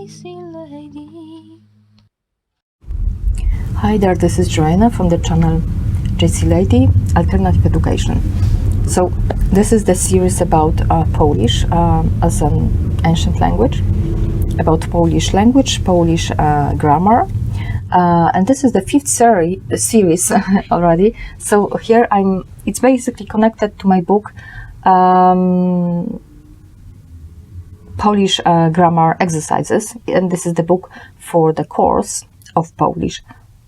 JCLady. Hi there, this is Joanna from the channel JCLady Alternative Education. So this is the series about Polish as an ancient language, about Polish language, Polish grammar, and this is the fifth series already. So here it's basically connected to my book Polish grammar exercises, and this is the book for the course of Polish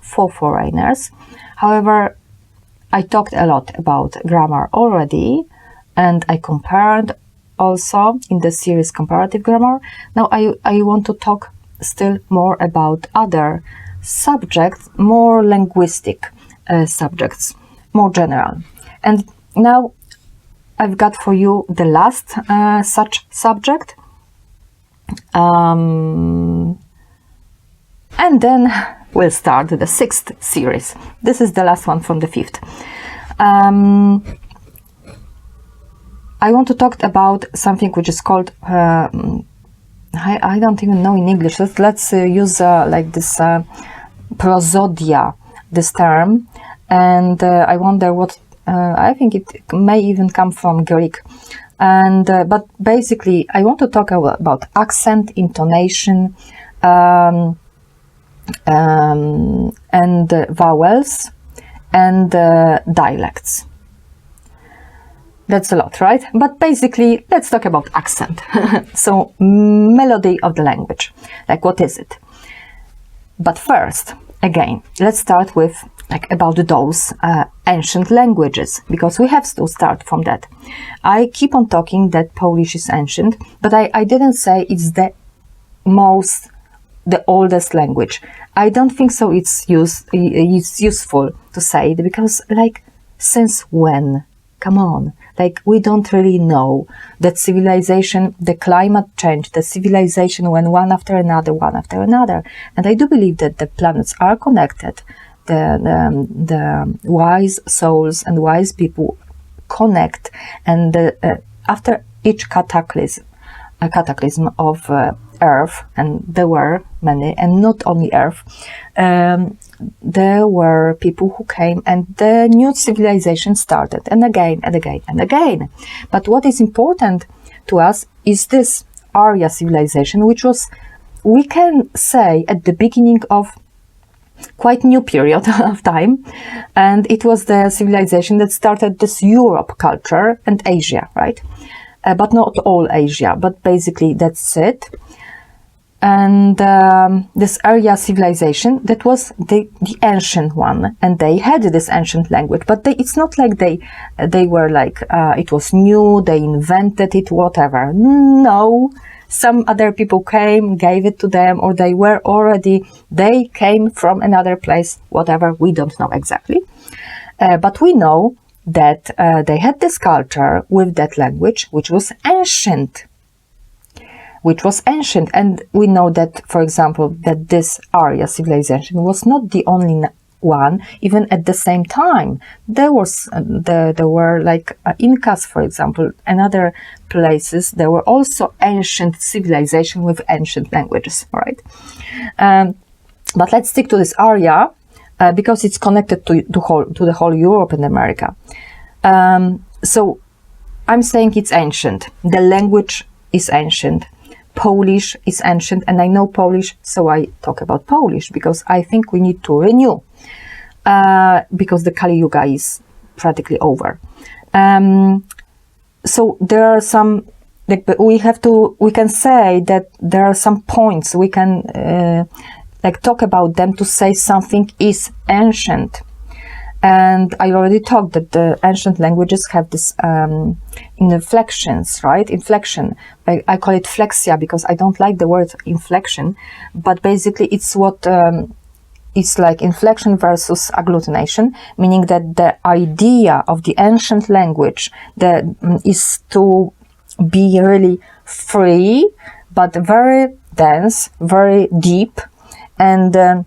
for foreigners. However, I talked a lot about grammar already, and I compared also in the series comparative grammar. Now I want to talk still more about other subjects, more linguistic subjects, more general. And now I've got for you the last such subject. And then we'll start the sixth series. This is the last one from the fifth. I want to talk about something which is called, I don't even know in English. Let's use like this prosodia, this term. And I wonder what, I think it may even come from Greek. And but basically, I want to talk about accent, intonation, and vowels, and dialects. That's a lot, right? But basically, let's talk about accent. So, melody of the language. Like, what is it? But first, again, let's start with about those ancient languages, because we have to start from that. I keep on talking that Polish is ancient, but I didn't say it's the oldest language. I don't think so. It's useful to say it, because like, since when? Come on. Like, we don't really know that civilization, the climate change, the civilization went one after another. And I do believe that the planets are connected. The wise souls and wise people connect, and after each cataclysm of Earth, and there were many, and not only Earth, there were people who came, and the new civilization started, and again, and again, and again. But what is important to us is this Arya civilization, which was, we can say, at the beginning of quite new period of time, and it was the civilization that started this Europe culture and Asia, right? But not all Asia, but basically that's it. And this Arya civilization, that was the ancient one, and they had this ancient language, but it's not like they were like it was new, they invented it, whatever. No. Some other people came, gave it to them, or they came from another place, whatever, we don't know exactly. But we know that they had this culture with that language, which was ancient. And we know that, for example, that this Arya civilization was not the only one, even at the same time. There were like Incas, for example, and other places. There were also ancient civilization with ancient languages, right? But let's stick to this Arya because it's connected to the whole Europe and America. So I'm saying it's ancient. The language is ancient. Polish is ancient, and I know Polish, so I talk about Polish, because I think we need to renew, because the Kali Yuga is practically over. So there are some, we can say that there are some points we can talk about them to say something is ancient. And I already talked that the ancient languages have this inflections, right? Inflection. I call it flexia because I don't like the word inflection, but basically it's what it's like inflection versus agglutination, meaning that the idea of the ancient language is to be really free, but very dense, very deep, and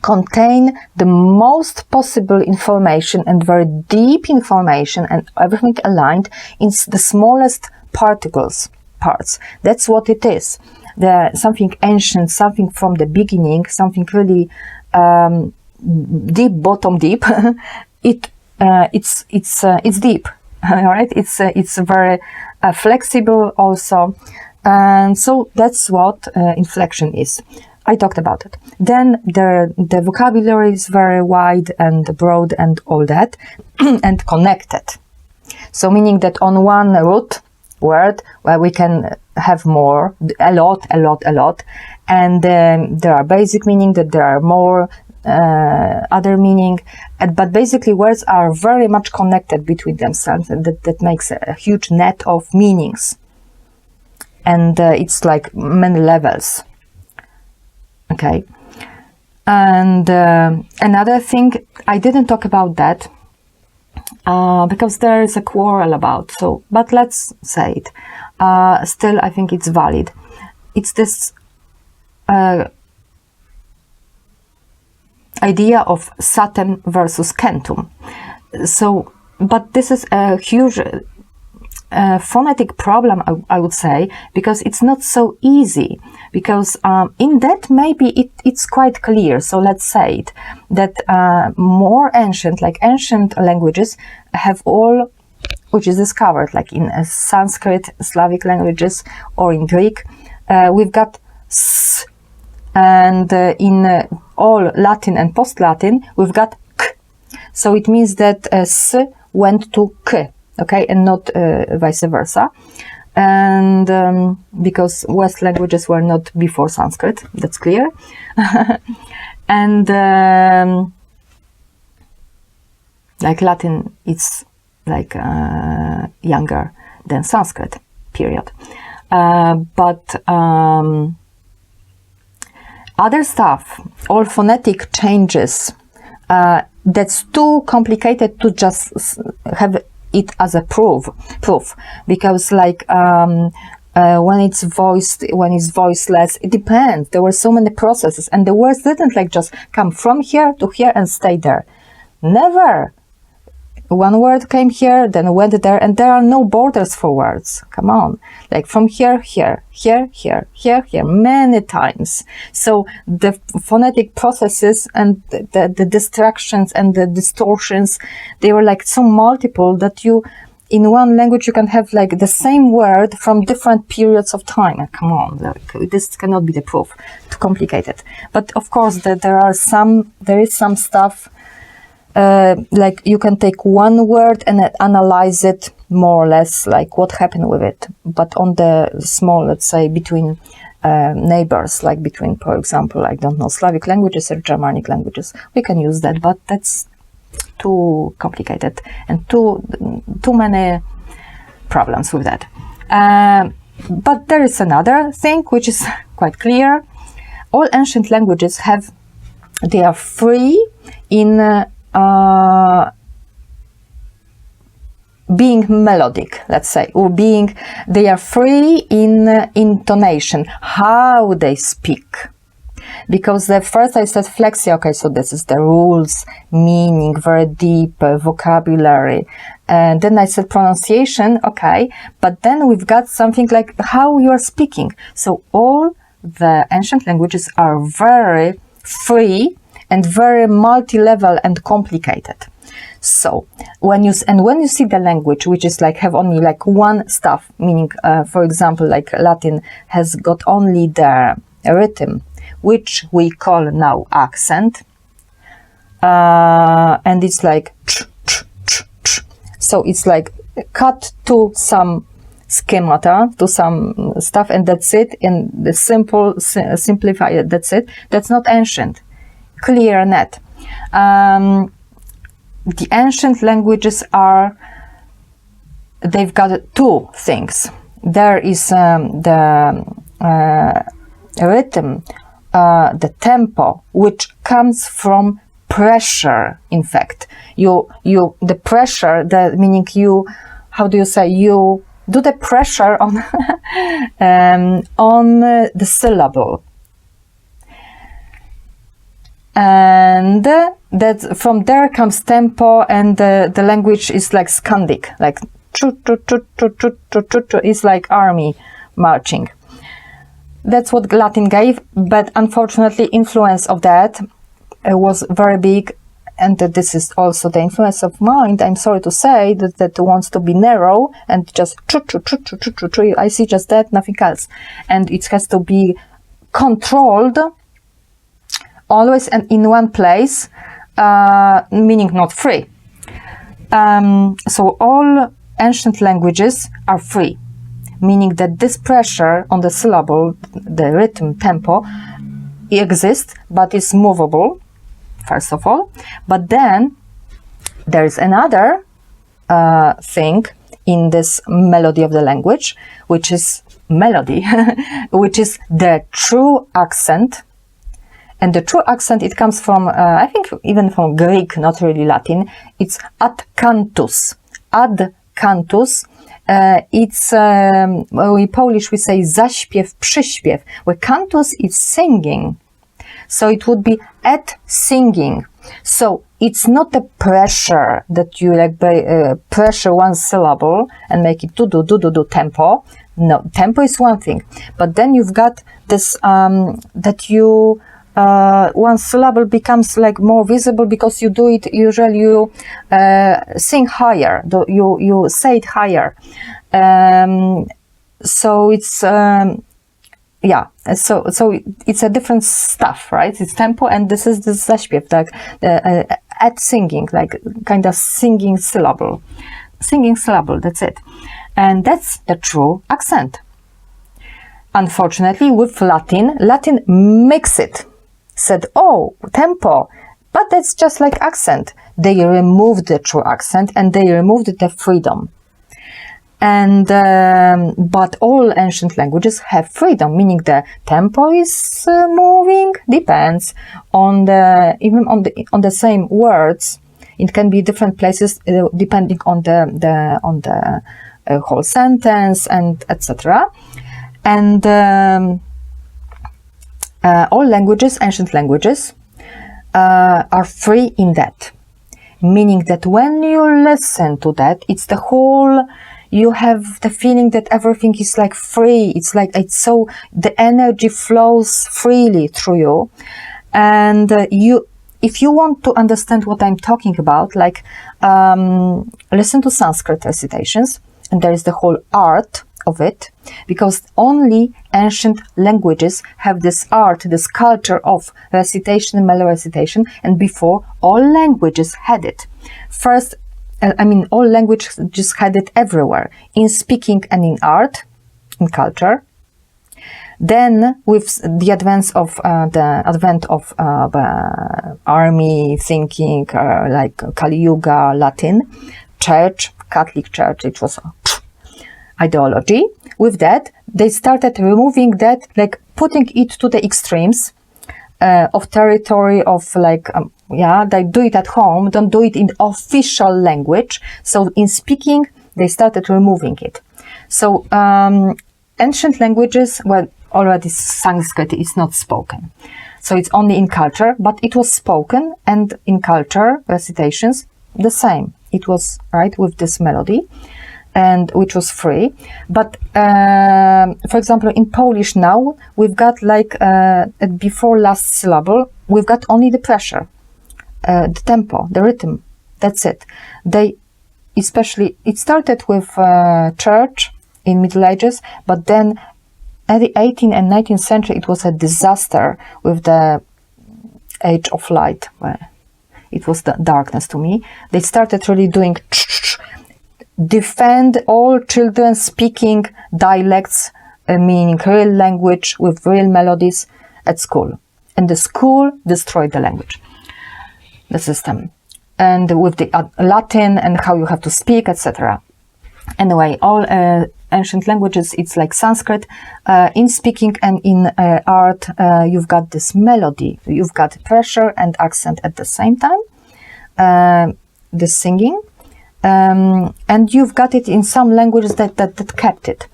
contain the most possible information, and very deep information, and everything aligned in the smallest parts. That's what it is. something ancient, something from the beginning, something really deep, bottom deep. It's deep, all right. It's very flexible also, and so that's what inflection is. I talked about it. Then the vocabulary is very wide and broad and all that, and connected. So meaning that on one root word, where we can have more, a lot, and there are basic meaning, that there are more other meaning, but basically words are very much connected between themselves, and that makes a huge net of meanings. And it's like many levels. Okay, and another thing, I didn't talk about that because there is a quarrel about. So, but let's say it. Still, I think it's valid. It's this idea of satem versus centum. So, but this is a huge phonetic problem, I would say, because it's not so easy, because in that maybe it's quite clear. So let's say it, that more ancient, like ancient languages have all, which is discovered, like in Sanskrit, Slavic languages, or in Greek, we've got s, and in all Latin and post-Latin, we've got k. So it means that s went to k. Okay, and not vice versa. And because West languages were not before Sanskrit, that's clear. And like Latin, it's like younger than Sanskrit, period. But other stuff, all phonetic changes, that's too complicated to just have it as a proof, because like when it's voiced, when it's voiceless, it depends. There were so many processes, and the words didn't like just come from here to here and stay there. Never. One word came here, then went there, and there are no borders for words. Come on, like from here, here, many times. So the phonetic processes and the distractions and the distortions, they were like so multiple that you, in one language, you can have like the same word from different periods of time. Come on, like, this cannot be the proof. Too complicated. But of course, there is some stuff. Like you can take one word and analyze it more or less, like what happened with it. But on the small, let's say, between neighbors, like between, for example, I don't know, Slavic languages or Germanic languages, we can use that, but that's too complicated and too many problems with that. But there is another thing which is quite clear. All ancient languages they are free in being melodic, let's say, or they are free in intonation, how they speak. Because the first I said flexia, okay, so this is the rules, meaning, very deep vocabulary. And then I said pronunciation, okay, but then we've got something like how you are speaking. So all the ancient languages are very free and very multi-level and complicated. So when you see the language, which is like have only like one stuff, meaning, for example, like Latin has got only the rhythm, which we call now accent, and it's like so it's like cut to some schemata, to some stuff, and that's it. And the simplify it. That's it. That's not ancient. Clear net. The ancient languages they've got two things. There is the rhythm, the tempo, which comes from pressure. In fact, the pressure, meaning how do you say, you do the pressure on on the syllable. And that from there comes tempo, and the language is like Scandic, like it's like army marching. that's what Latin gave, but unfortunately influence of that was very big, and this is also the influence of mind, I'm sorry to say, that wants to be narrow and just I see just that, nothing else. And it has to be controlled always and in one place, meaning not free. So all ancient languages are free, meaning that this pressure on the syllable, the rhythm, tempo, exists, but is movable, first of all. But then there is another thing in this melody of the language, which is melody, which is the true accent. And the true accent, it comes from, I think, even from Greek, not really Latin. It's ad cantus. Ad cantus. It's, in Polish we say zaśpiew, przyśpiew, where cantus is singing. So it would be at singing. So it's not the pressure that you like pressure one syllable and make it do tempo. No, tempo is one thing. But then you've got this, that you, one syllable becomes like more visible because you do it, usually you sing higher, you say it higher. So it's, yeah, so it's a different stuff, right? It's tempo, and this is the zaśpiew, like at singing, like kind of singing syllable, that's it. And that's the true accent. Unfortunately, with Latin mix it. Said, oh, tempo, but that's just like accent. They removed the true accent and they removed the freedom. And but all ancient languages have freedom, meaning the tempo is moving, depends on the even on the same words. It can be different places depending on the whole sentence and etc. And all languages, ancient languages, are free in that, meaning that when you listen to that, it's the whole. You have the feeling that everything is like free. It's like it's so the energy flows freely through you, and if you want to understand what I'm talking about, like listen to Sanskrit recitations, and there is the whole art of it, because only ancient languages have this art, this culture of recitation, mellow recitation, and before all languages had it. First, I mean, all languages just had it everywhere, in speaking and in art, in culture. Then, with the advent of army thinking, like Kali Yuga, Latin, Church, Catholic Church, it was ideology. With that, they started removing that, like putting it to the extremes of territory of like, they do it at home, don't do it in official language. So in speaking, they started removing it. So ancient languages, well, already Sanskrit is not spoken. So it's only in culture, but it was spoken, and in culture, recitations, the same. It was, right, with this melody, and which was free. But for example, in Polish now, we've got like before last syllable, we've got only the pressure, the tempo, the rhythm. That's it. They, especially, it started with church in Middle Ages, but then at the 18th and 19th century, it was a disaster with the Age of Light. Well, it was the darkness to me. They started really doing defend all children speaking dialects, meaning real language with real melodies at school. And the school destroyed the language, the system. And with the Latin and how you have to speak, etc. Anyway, all ancient languages, it's like Sanskrit. In speaking and in art, you've got this melody. You've got pressure and accent at the same time. The singing. And you've got it in some languages that kept it.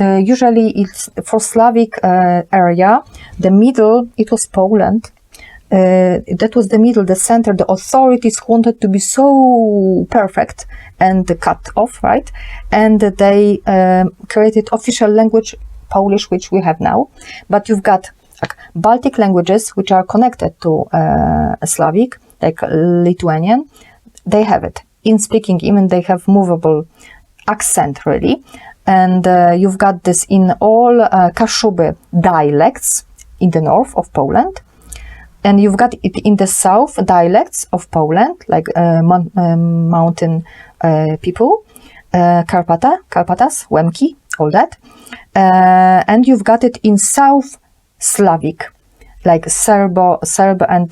Usually it's for Slavic area, the middle, it was Poland. That was the middle, the center. The authorities wanted to be so perfect and cut off, right? And they created official language Polish, which we have now, but you've got like Baltic languages, which are connected to Slavic, like Lithuanian. They have it in speaking, even they have movable accent, really. And you've got this in all Kashuby dialects in the north of Poland. And you've got it in the south, dialects of Poland, like mountain people, Karpatas, Łemki, all that. And you've got it in South Slavic, like Serb and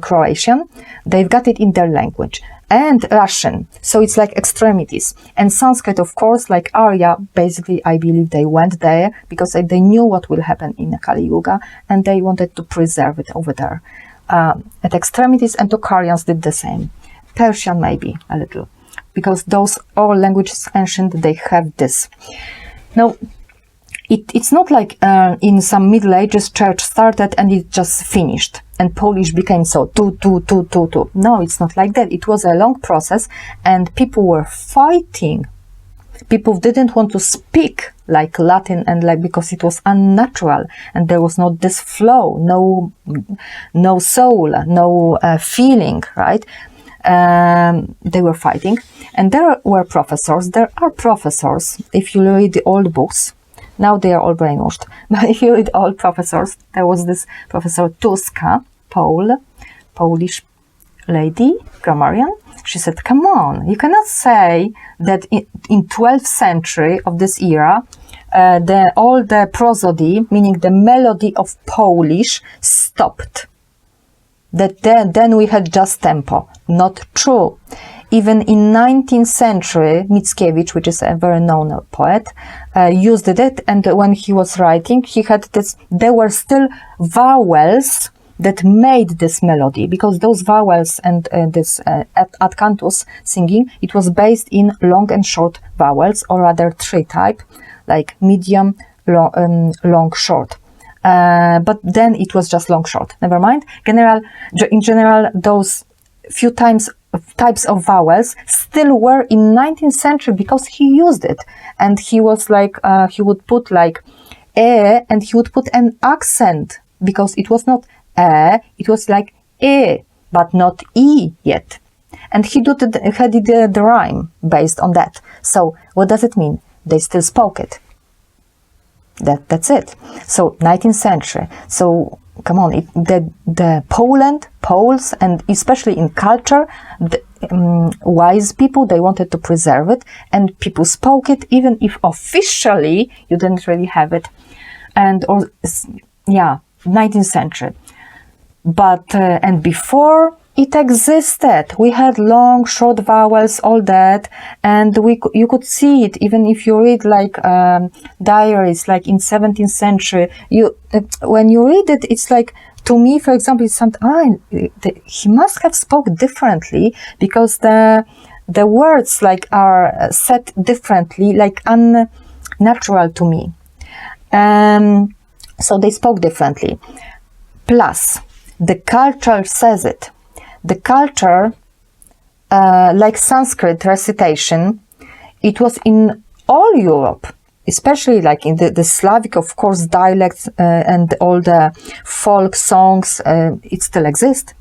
Croatian. They've got it in their language. And Russian, so it's like extremities. And Sanskrit, of course, like Arya, basically, I believe they went there because they knew what will happen in Kali Yuga, and they wanted to preserve it over there. At extremities, and Tokharians did the same. Persian, maybe, a little. Because those all languages ancient, they have this. Now, it's not like in some Middle Ages church started and it just finished and Polish became so two. No, it's not like that. It was a long process and people were fighting. People didn't want to speak like Latin and like because it was unnatural and there was not this flow, no soul, no feeling, right? They were fighting, and there are professors. If you read the old books, now they are all brainwashed. But if you read old professors, there was this Professor Tuska, Polish lady, grammarian. She said, come on, you cannot say that in 12th century of this era, all the prosody, meaning the melody of Polish, stopped. That then we had just tempo. Not true. Even in 19th century, Mickiewicz, which is a very known poet, used it, and when he was writing, he had this, there were still vowels that made this melody, because those vowels and this ad cantus singing, it was based in long and short vowels, or rather three type, like medium, long, short. But then it was just long, short. Never mind. In general, those few types of vowels still were in 19th century because he used it. And he was like, he would put like and he would put an accent because it was not it was like but not e yet. And he had the rhyme based on that. So what does it mean? They still spoke it. That's it. So 19th century. So come on, the Poles, and especially in culture, wise people, they wanted to preserve it, and people spoke it, even if officially you didn't really have it. 19th century. But and before it existed, we had long, short vowels, all that, and you could see it even if you read like diaries, like in 17th century. When you read it, it's like, to me, for example, it's something. He must have spoke differently because the words like are said differently, like unnatural to me. So they spoke differently. Plus, the culture says it. The culture, like Sanskrit recitation, it was in all Europe, especially like in the Slavic, of course, dialects and all the folk songs. It still exists,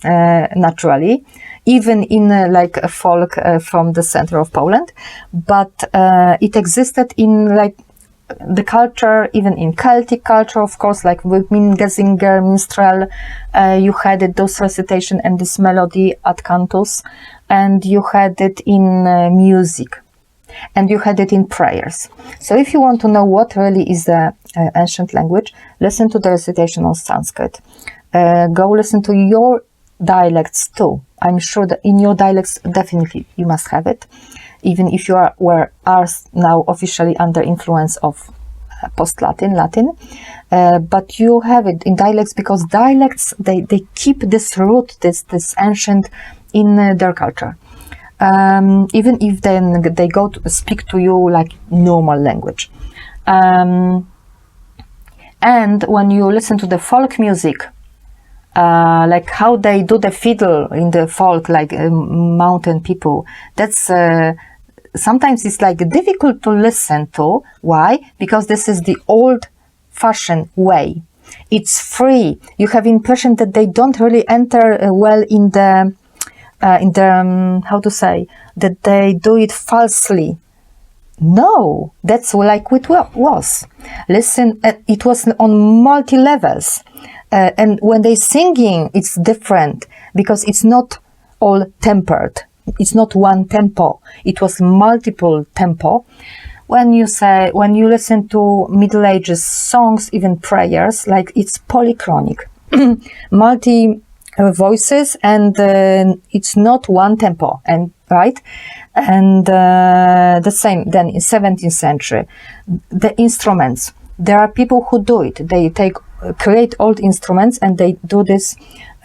naturally, even in like a folk from the center of Poland. But it existed in like the culture, even in Celtic culture, of course, like with Mingezinger, minstrel, you had it, those recitation and this melody ad cantus, and you had it in music, and you had it in prayers. So if you want to know what really is the ancient language, listen to the recitation of Sanskrit. Go listen to your dialects too. I'm sure that in your dialects, definitely you must have it. Even if you are now officially under influence of post-Latin, but you have it in dialects because dialects, they keep this root, this ancient in their culture. Even if then they go to speak to you like normal language. And when you listen to the folk music, like how they do the fiddle in the folk, like mountain people, that's sometimes it's like difficult to listen to. Why? Because this is the old-fashioned way. It's free. You have impression that they don't really enter well in the how to say, that they do it falsely. No, that's like it was. Listen, it was on multi-levels. And when they singing, it's different because it's not all tempered. It's not one tempo. It was multiple tempo. When you listen to Middle Ages songs, even prayers, like it's polychronic, multi voices, and it's not one tempo, and right, and the same then in 17th century. The instruments, there are people who do it. They create old instruments and they do this.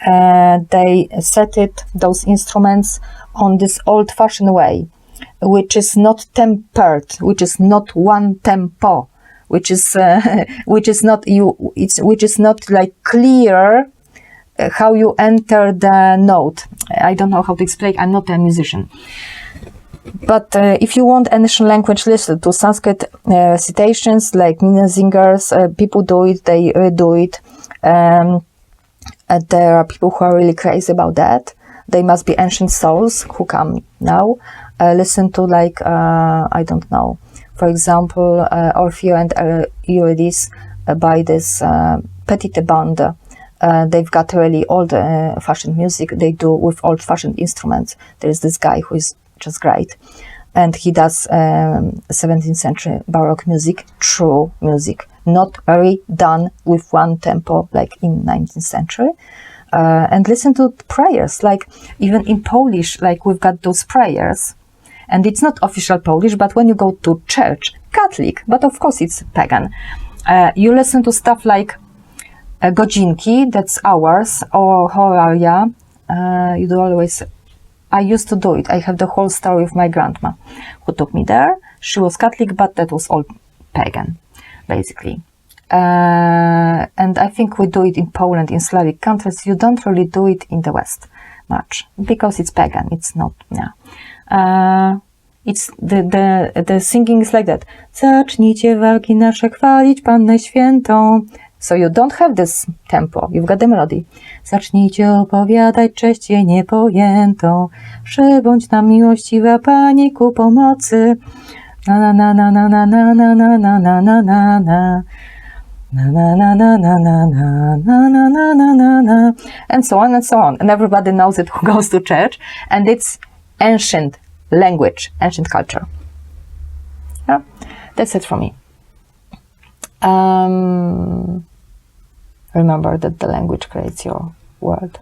They set those instruments on this old-fashioned way, which is not tempered, which is not one tempo, which is not like clear how you enter the note. I don't know how to explain. I'm not a musician. But if you want ancient language, listen to Sanskrit citations like Mina singers. People do it, they do it. There are people who are really crazy about that. They must be ancient souls who come now. Listen to like, I don't know, for example, Orfeo and Eurydice by this Petite Bande. They've got really old-fashioned music. They do with old-fashioned instruments. There's this guy who is just great. And he does 17th century Baroque music, true music, not very done with one tempo like in 19th century. And listen to prayers, like even in Polish, like we've got those prayers. And it's not official Polish, but when you go to church, Catholic, but of course it's pagan, you listen to stuff like godzinki, that's hours, or horaria. You do always. I used to do it. I have the whole story of my grandma who took me there. She was Catholic, but that was all pagan, basically. And I think we do it in Poland, in Slavic countries. You don't really do it in the West much because it's pagan. It's not. Yeah. It's the singing is like that. Zacznijcie walki nasze chwalić Pannę Świętą. So you don't have this tempo, you've got the melody. Zacznijcie opowiadać cześć jej niepojętą, przybądź nam miłościwa Pani ku pomocy. Na na na na na na na na na na na na na. Na na na na na na na na na na na na na, and so on and so on. And everybody knows it who goes to church, and it's ancient language, ancient culture. Yeah, that's it for me. Remember that the language creates your world.